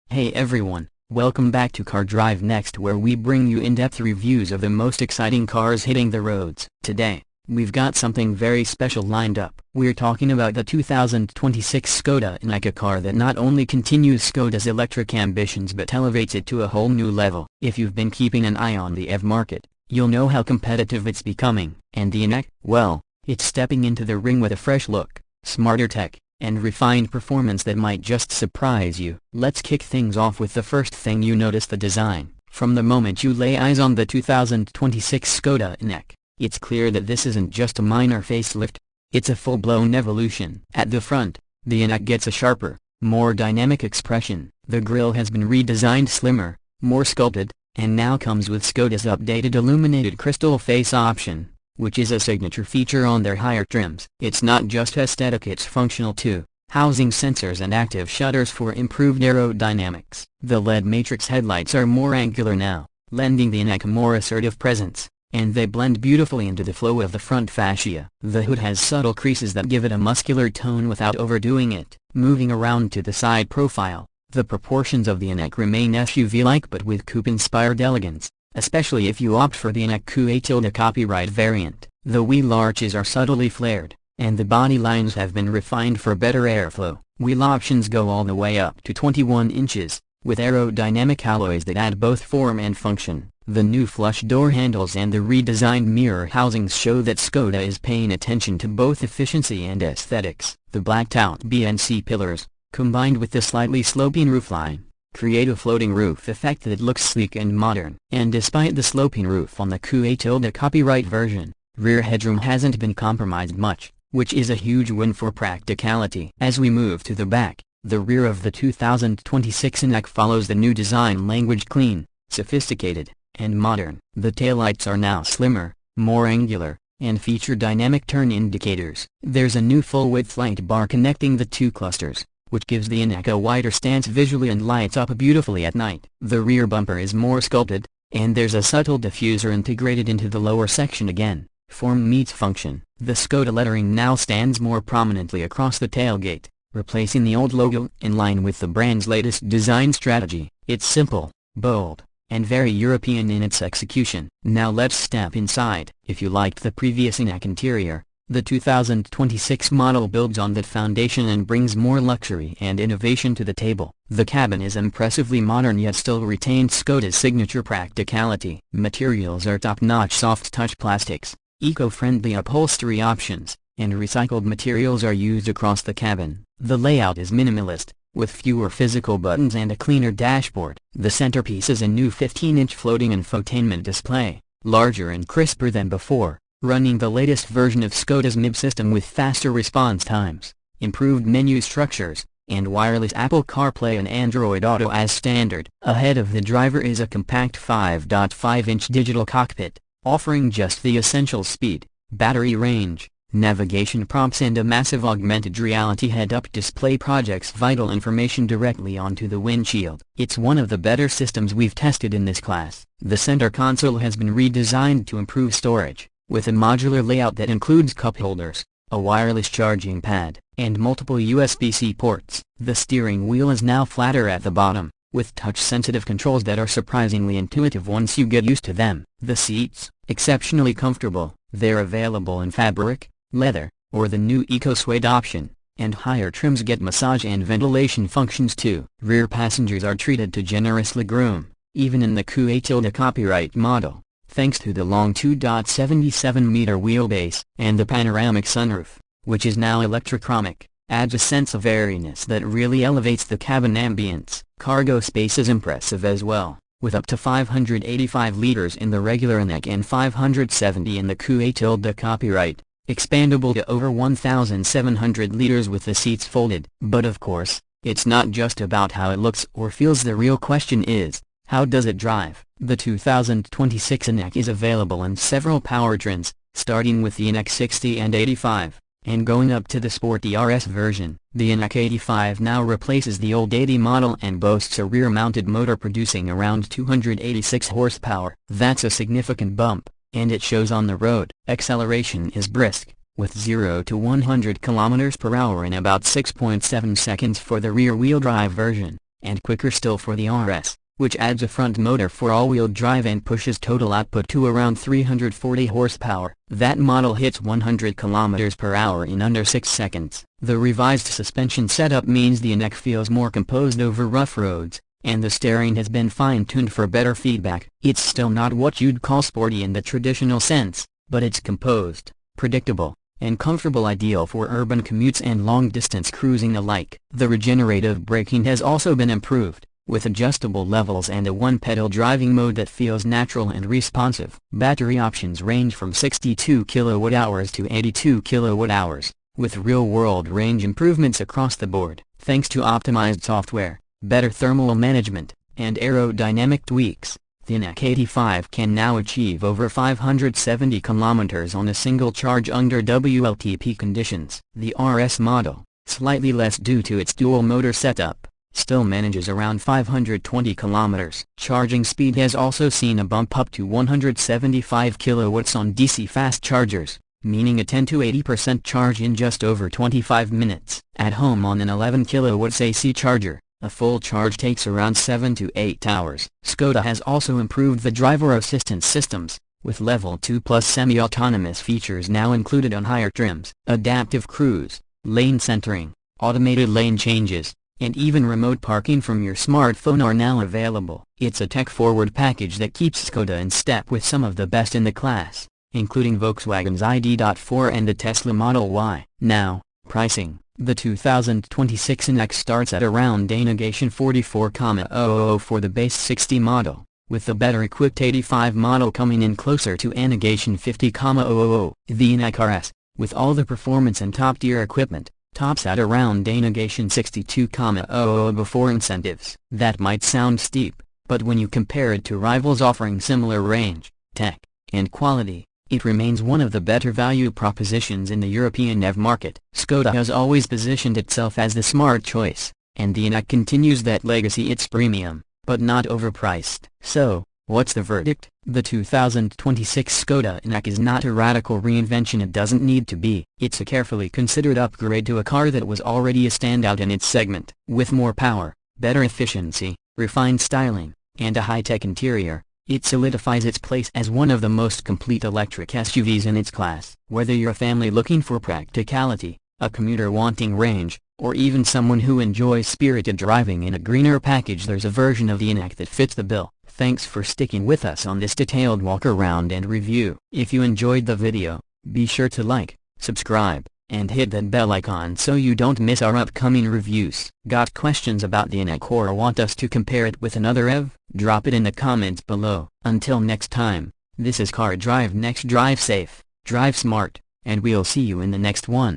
Hey everyone, welcome back to Car Drive Next, where we bring you in-depth reviews of the most exciting cars hitting the roads. Today, we've got something very special lined up. We're talking about the 2026 Skoda Enyaq, a car that not only continues Skoda's electric ambitions but elevates it to a whole new level. If you've been keeping an eye on the EV market, you'll know how competitive it's becoming. And the Enyaq, well, it's stepping into the ring with a fresh look, smarter tech, and refined performance that might just surprise you. Let's kick things off with the first thing you notice: the design. From the moment you lay eyes on the 2026 Skoda Enyaq, it's clear that this isn't just a minor facelift, it's a full-blown evolution. At the front, the Enyaq gets a sharper, more dynamic expression. The grille has been redesigned, slimmer, more sculpted, and now comes with Skoda's updated illuminated crystal face option, which is a signature feature on their higher trims. It's not just aesthetic, it's functional too, housing sensors and active shutters for improved aerodynamics. The LED matrix headlights are more angular now, lending the Enyaq a more assertive presence, and they blend beautifully into the flow of the front fascia. The hood has subtle creases that give it a muscular tone without overdoing it. Moving around to the side profile, the proportions of the Enyaq remain SUV-like but with coupe-inspired elegance, especially if you opt for the Enyaq Q8 copyright variant. The wheel arches are subtly flared, and the body lines have been refined for better airflow. Wheel options go all the way up to 21 inches, with aerodynamic alloys that add both form and function. The new flush door handles and the redesigned mirror housings show that Skoda is paying attention to both efficiency and aesthetics. The blacked-out BNC pillars, combined with the slightly sloping roofline, create a floating roof effect that looks sleek and modern. And despite the sloping roof on the Q8 copyright version, rear headroom hasn't been compromised much, which is a huge win for practicality. As we move to the back, the rear of the 2026 Enyaq follows the new design language: clean, sophisticated, and modern. The taillights are now slimmer, more angular, and feature dynamic turn indicators. There's a new full-width light bar connecting the two clusters, which gives the Enyaq a wider stance visually and lights up beautifully at night. The rear bumper is more sculpted, and there's a subtle diffuser integrated into the lower section again. Form meets function. The Skoda lettering now stands more prominently across the tailgate, replacing the old logo. In line with the brand's latest design strategy, it's simple, bold, and very European in its execution. Now let's step inside. If you liked the previous Enyaq interior, the 2026 model builds on that foundation and brings more luxury and innovation to the table. The cabin is impressively modern yet still retains Skoda's signature practicality. Materials are top-notch soft-touch plastics, eco-friendly upholstery options, and recycled materials are used across the cabin. The layout is minimalist, with fewer physical buttons and a cleaner dashboard. The centerpiece is a new 15-inch floating infotainment display, larger and crisper than before, running the latest version of Skoda's MIB system with faster response times, improved menu structures, and wireless Apple CarPlay and Android Auto as standard. Ahead of the driver is a compact 5.5-inch digital cockpit, offering just the essential speed, battery range, navigation prompts, and a massive augmented reality head-up display projects vital information directly onto the windshield. It's one of the better systems we've tested in this class. The center console has been redesigned to improve storage, with a modular layout that includes cup holders, a wireless charging pad, and multiple USB-C ports. The steering wheel is now flatter at the bottom, with touch-sensitive controls that are surprisingly intuitive once you get used to them. The seats, exceptionally comfortable, they're available in fabric, leather, or the new eco-suede option, and higher trims get massage and ventilation functions too. Rear passengers are treated to generous legroom, even in the Q8 copyright model, thanks to the long 2.77-meter wheelbase. And the panoramic sunroof, which is now electrochromic, adds a sense of airiness that really elevates the cabin ambience. Cargo space is impressive as well, with up to 585 liters in the regular Enyaq and 570 in the Q8 copyright, expandable to over 1,700 liters with the seats folded. But of course, it's not just about how it looks or feels. The real question is, how does it drive? The 2026 Enyaq is available in several powertrains, starting with the Enyaq 60 and 85, and going up to the sporty RS version. The Enyaq 85 now replaces the old 80 model and boasts a rear-mounted motor producing around 286 horsepower. That's a significant bump, and it shows on the road. Acceleration is brisk, with 0 to 100 km/h in about 6.7 seconds for the rear-wheel drive version, and quicker still for the RS, which adds a front motor for all-wheel drive and pushes total output to around 340 horsepower. That model hits 100 km/h in under 6 seconds. The revised suspension setup means the Enyaq feels more composed over rough roads, and the steering has been fine-tuned for better feedback. It's still not what you'd call sporty in the traditional sense, but it's composed, predictable, and comfortable, ideal for urban commutes and long-distance cruising alike. The regenerative braking has also been improved, with adjustable levels and a one-pedal driving mode that feels natural and responsive. Battery options range from 62 kWh to 82 kWh, with real-world range improvements across the board. Thanks to optimized software, better thermal management, and aerodynamic tweaks, the Enyaq 85 can now achieve over 570 km on a single charge under WLTP conditions. The RS model, slightly less due to its dual-motor setup, still manages around 520 km. Charging speed has also seen a bump up to 175 kilowatts on DC fast chargers, meaning a 10 to 80% charge in just over 25 minutes. At home on an 11 kilowatts AC charger, a full charge takes around 7 to 8 hours. Skoda has also improved the driver assistance systems, with Level 2 Plus semi-autonomous features now included on higher trims. Adaptive cruise, lane centering, automated lane changes, and even remote parking from your smartphone are now available. It's a tech-forward package that keeps Skoda in step with some of the best in the class, including Volkswagen's ID.4 and the Tesla Model Y. Now, pricing. The 2026 Enyaq starts at around negation 44,000 for the base 60 model, with the better-equipped 85 model coming in closer to negation 50,000. The Enyaq RS, with all the performance and top-tier equipment, tops at around negation 62,000 before incentives. That might sound steep, but when you compare it to rivals offering similar range, tech, and quality, it remains one of the better value propositions in the European EV market. Skoda has always positioned itself as the smart choice, and the Enyaq continues that legacy. It's premium, but not overpriced. So, what's the verdict? The 2026 Skoda Enyaq is not a radical reinvention. It doesn't need to be. It's a carefully considered upgrade to a car that was already a standout in its segment. With more power, better efficiency, refined styling, and a high-tech interior, it solidifies its place as one of the most complete electric SUVs in its class. Whether you're a family looking for practicality, a commuter wanting range, or even someone who enjoys spirited driving in a greener package, there's a version of the Enyaq that fits the bill. Thanks for sticking with us on this detailed walk around and review. If you enjoyed the video, be sure to like, subscribe, and hit that bell icon so you don't miss our upcoming reviews. Got questions about the Enyaq or want us to compare it with another EV? Drop it in the comments below. Until next time, this is Car Drive Next. Drive safe, drive smart, and we'll see you in the next one.